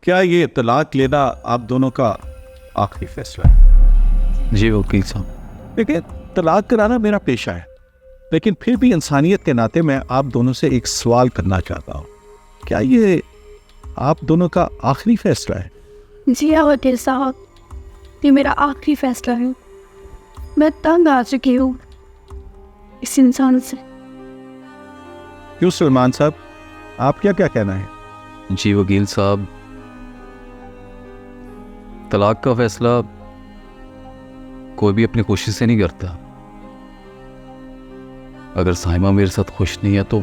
क्या ये तलाक लेना आप दोनों का आखिरी फैसला है? जी वकील साहब। देखिए, तलाक कराना मेरा पेशा है, लेकिन फिर भी इंसानियत के नाते मैं आप दोनों से एक सवाल करना चाहता हूँ। क्या ये आप दोनों का आखिरी फैसला है? जी हाँ वकील साहब, ये मेरा आखिरी फैसला है। मैं तंग आ चुकी हूँ इस इंसान से। क्यों सलमान साहब, आप क्या कहना है? जी वकील साहब, तलाक का फैसला कोई भी अपनी खुशी से नहीं करता। अगर साइमा मेरे साथ खुश नहीं है तो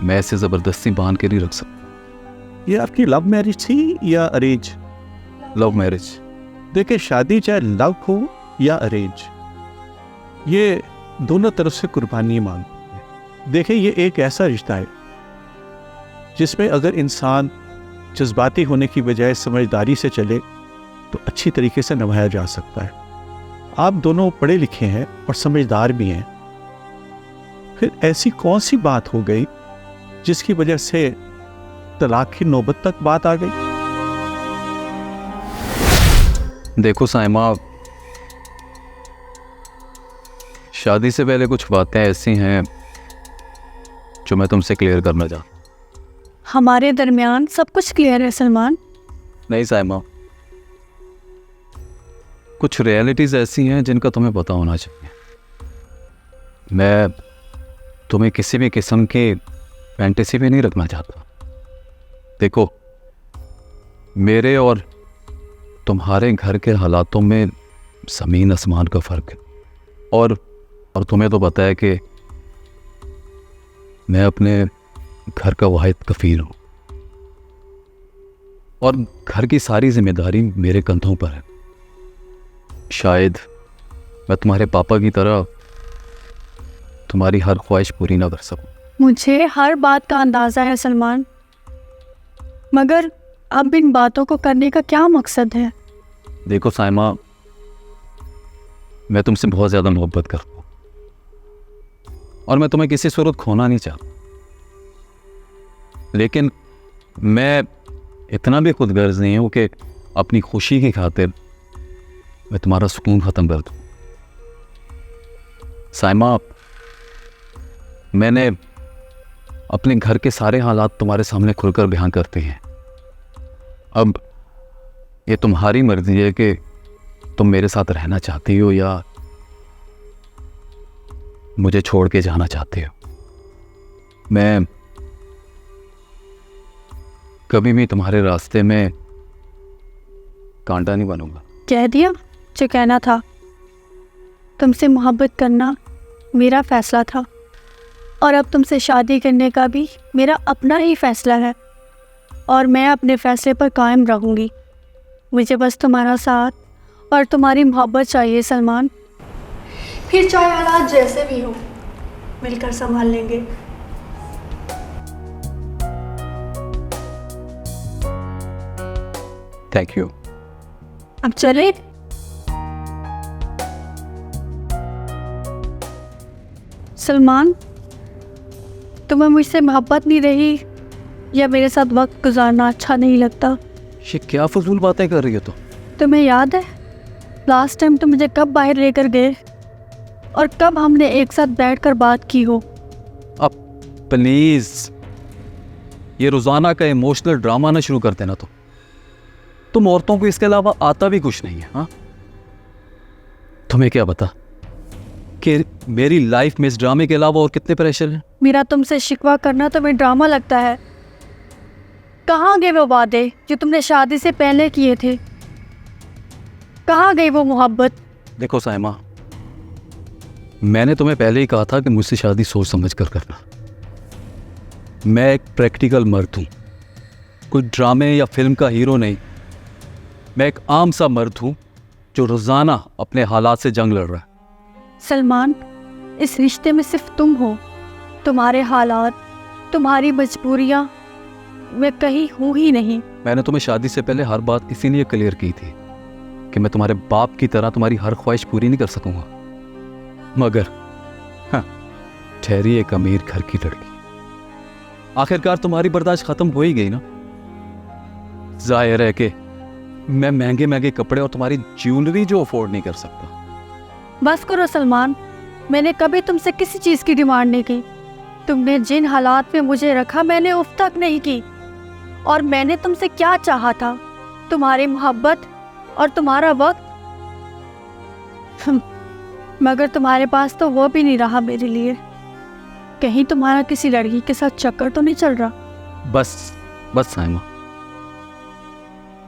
मैं इसे जबरदस्ती बांध के नहीं रख सकता। ये आपकी लव मैरिज थी या अरेंज? Love marriage. देखिए, शादी चाहे लव हो या अरेंज, ये दोनों तरफ से कुर्बानी मांगती है। देखिए, ये एक ऐसा रिश्ता है जिसमें अगर इंसान जज्बाती होने की बजाय समझदारी से चले तो अच्छी तरीके से निभाया जा सकता है। आप दोनों पढ़े लिखे हैं और समझदार भी हैं, फिर ऐसी कौन सी बात हो गई जिसकी वजह से तलाक की नौबत तक बात आ गई? देखो साइमा, शादी से पहले कुछ बातें ऐसी हैं जो मैं तुमसे क्लियर करना चाहता हूं। हमारे दरमियान सब कुछ क्लियर है सलमान। नहीं साइमा, कुछ रियलिटीज ऐसी हैं जिनका तुम्हें पता होना चाहिए। मैं तुम्हें किसी भी किस्म की फैंटेसी में नहीं रखना चाहता। देखो, मेरे और तुम्हारे घर के हालातों में ज़मीन आसमान का फ़र्क है। और तुम्हें तो पता है कि मैं अपने घर का वाहिद कफील हूँ और घर की सारी जिम्मेदारी मेरे कंधों पर है। शायद मैं तुम्हारे पापा की तरह तुम्हारी हर ख्वाहिश पूरी ना कर सकूं। मुझे हर बात का अंदाज़ा है सलमान, मगर अब इन बातों को करने का क्या मकसद है? देखो साइमा, मैं तुमसे बहुत ज़्यादा मोहब्बत करता हूँ और मैं तुम्हें किसी सूरत खोना नहीं चाहता, लेकिन मैं इतना भी खुदगर्ज नहीं हूँ कि अपनी खुशी की खातिर मैं तुम्हारा सुकून ख़त्म कर दूँ। साइमा, मैंने अपने घर के सारे हालात तुम्हारे सामने खुलकर बयान करते हैं। अब ये तुम्हारी मर्जी है कि तुम मेरे साथ रहना चाहती हो या मुझे छोड़ के जाना चाहते हो। मैं कभी भी तुम्हारे रास्ते में कांटा नहीं बनूंगा। कह दिया जो कहना था। तुमसे मोहब्बत करना मेरा फैसला था और अब तुमसे शादी करने का भी मेरा अपना ही फैसला है और मैं अपने फैसले पर कायम रहूंगी। मुझे बस तुम्हारा साथ और तुम्हारी मोहब्बत चाहिए सलमान। फिर चाहे हालात जैसे भी हो, मिलकर संभाल लेंगे। Thank you. अब चले। सलमान, तुम्हें मुझसे मोहब्बत नहीं रही या मेरे साथ वक्त गुजारना अच्छा नहीं लगता? ये क्या फजूल बातें कर रही हो तुम? तुम्हें याद है लास्ट टाइम तुम मुझे कब बाहर लेकर गए और कब हमने एक साथ बैठकर बात की हो? अब प्लीज ये रोजाना का इमोशनल ड्रामा ना शुरू कर देना। तुम औरतों को इसके अलावा आता भी कुछ नहीं है। हाँ, तुम्हें क्या पता कि मेरी लाइफ में इस ड्रामे के अलावा और कितने प्रेशर हैं। मेरा तुमसे शिकवा करना तुम्हें ड्रामा लगता है? कहाँ गए वो वादे जो तुमने शादी से पहले किए थे? कहाँ गई वो मोहब्बत? देखो साइमा, मैंने तुम्हें पहले ही कहा था कि मुझसे शादी सोच समझ कर करना। मैं एक प्रैक्टिकल मर्द हूं, कोई ड्रामे या फिल्म का हीरो नहीं। मैं एक आम सा मर्द हूं जो रोजाना अपने हालात से जंग लड़ रहा है। सलमान, इस रिश्ते में सिर्फ तुम हो। तुम्हारे हालात, तुम्हारी मजबूरियां मैं कहीं हूँ ही नहीं। मैंने तुम्हें शादी से पहले हर बात इसीलिए क्लियर की थी कि मैं तुम्हारे बाप की तरह तुम्हारी हर ख्वाहिश पूरी नहीं कर सकूंगा, मगर हाँ, ठहरी एक अमीर घर की लड़की। आखिरकार तुम्हारी बर्दाश्त खत्म हो ही गई ना। जाहिर है कि मैं महंगे महंगे कपड़े और तुम्हारी ज्वेलरी जो अफोर्ड नहीं कर सकता। बस करो सलमान, मैंने कभी तुमसे किसी चीज़ की डिमांड नहीं की। तुमने जिन हालात में मुझे रखा मैंने उफ तक नहीं की। और मैंने तुमसे क्या चाहा था? तुम्हारी मोहब्बत और तुम्हारा वक्त। मगर तुम्हारे पास तो वो भी नहीं रहा मेरे लिए। कहीं तुम्हारा किसी लड़की के साथ चक्कर तो नहीं चल रहा? बस बस साइमा,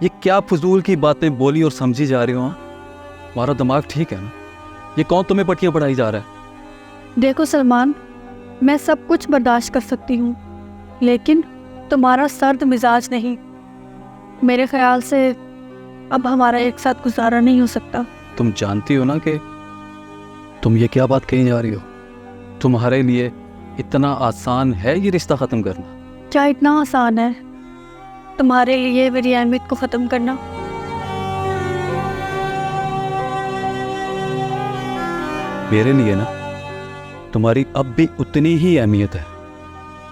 ये क्या फजूल की बातें बोली और समझी जा रही हो? तुम्हारा दिमाग ठीक है ना? ये कौन तुम्हें पट्टियां पढ़ाई जा रहा है? देखो सलमान, मैं सब कुछ बर्दाश्त कर सकती हूँ, लेकिन तुम्हारा सर्द मिजाज नहीं। मेरे ख्याल से अब हमारा एक साथ गुजारा नहीं हो सकता। तुम जानती हो ना कि तुम ये क्या बात कही जा रही हो? तुम्हारे लिए इतना आसान है ये रिश्ता ख़त्म करना? क्या इतना आसान है तुम्हारे लिए मेरी अहमियत को ख़त्म करना? मेरे लिए ना तुम्हारी अब भी उतनी ही अहमियत है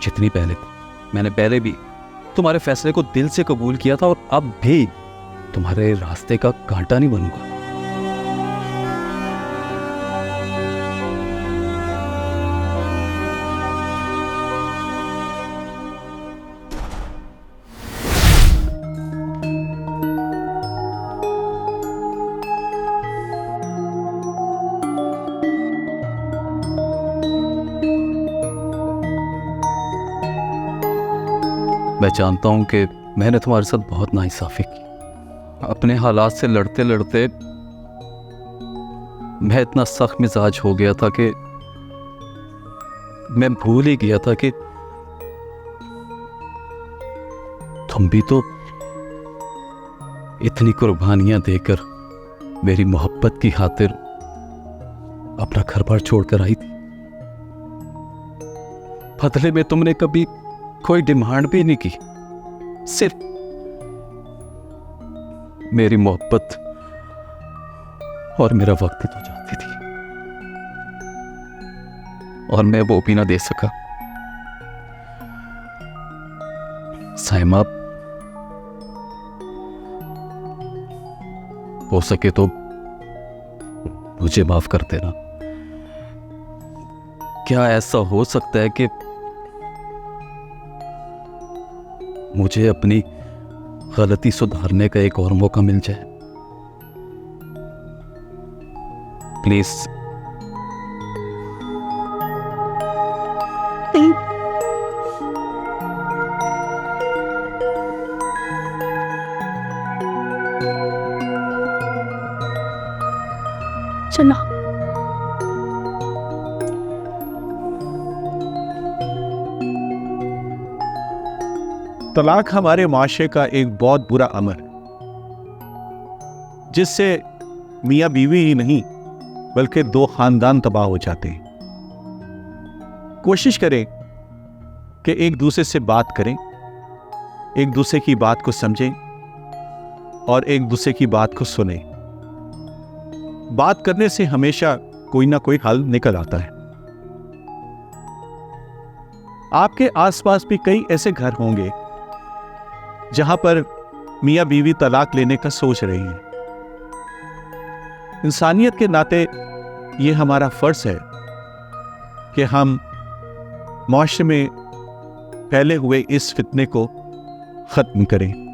जितनी पहले थी। मैंने पहले भी तुम्हारे फैसले को दिल से कबूल किया था और अब भी तुम्हारे रास्ते का कांटा नहीं बनूंगा। मैं जानता हूं कि मैंने तुम्हारे साथ बहुत नाइंसाफी की। अपने हालात से लड़ते लड़ते मैं इतना सख्त मिजाज हो गया था कि मैं भूल ही गया था कि तुम भी तो इतनी कुर्बानियां देकर मेरी मोहब्बत की खातिर अपना घर बार छोड़कर आई थी। बदले में तुमने कभी कोई डिमांड भी नहीं की, सिर्फ मेरी मोहब्बत और मेरा वक्त ही तो चाहती थी, और मैं वो भी ना दे सका। साइमा, हो सके तो मुझे माफ कर देना। क्या ऐसा हो सकता है कि मुझे अपनी गलती सुधारने का एक और मौका मिल जाए? प्लीज। चलो। तलाक हमारे माशरे का एक बहुत बुरा अमल है, जिससे मियाँ बीवी ही नहीं बल्कि दो खानदान तबाह हो जाते हैं। कोशिश करें कि एक दूसरे से बात करें, एक दूसरे की बात को समझें और एक दूसरे की बात को सुनें। बात करने से हमेशा कोई ना कोई हल निकल आता है। आपके आसपास भी कई ऐसे घर होंगे जहां पर मियाँ बीवी तलाक लेने का सोच रही हैं। इंसानियत के नाते ये हमारा फर्ज है कि हम माशरे में फैले हुए इस फितने को खत्म करें।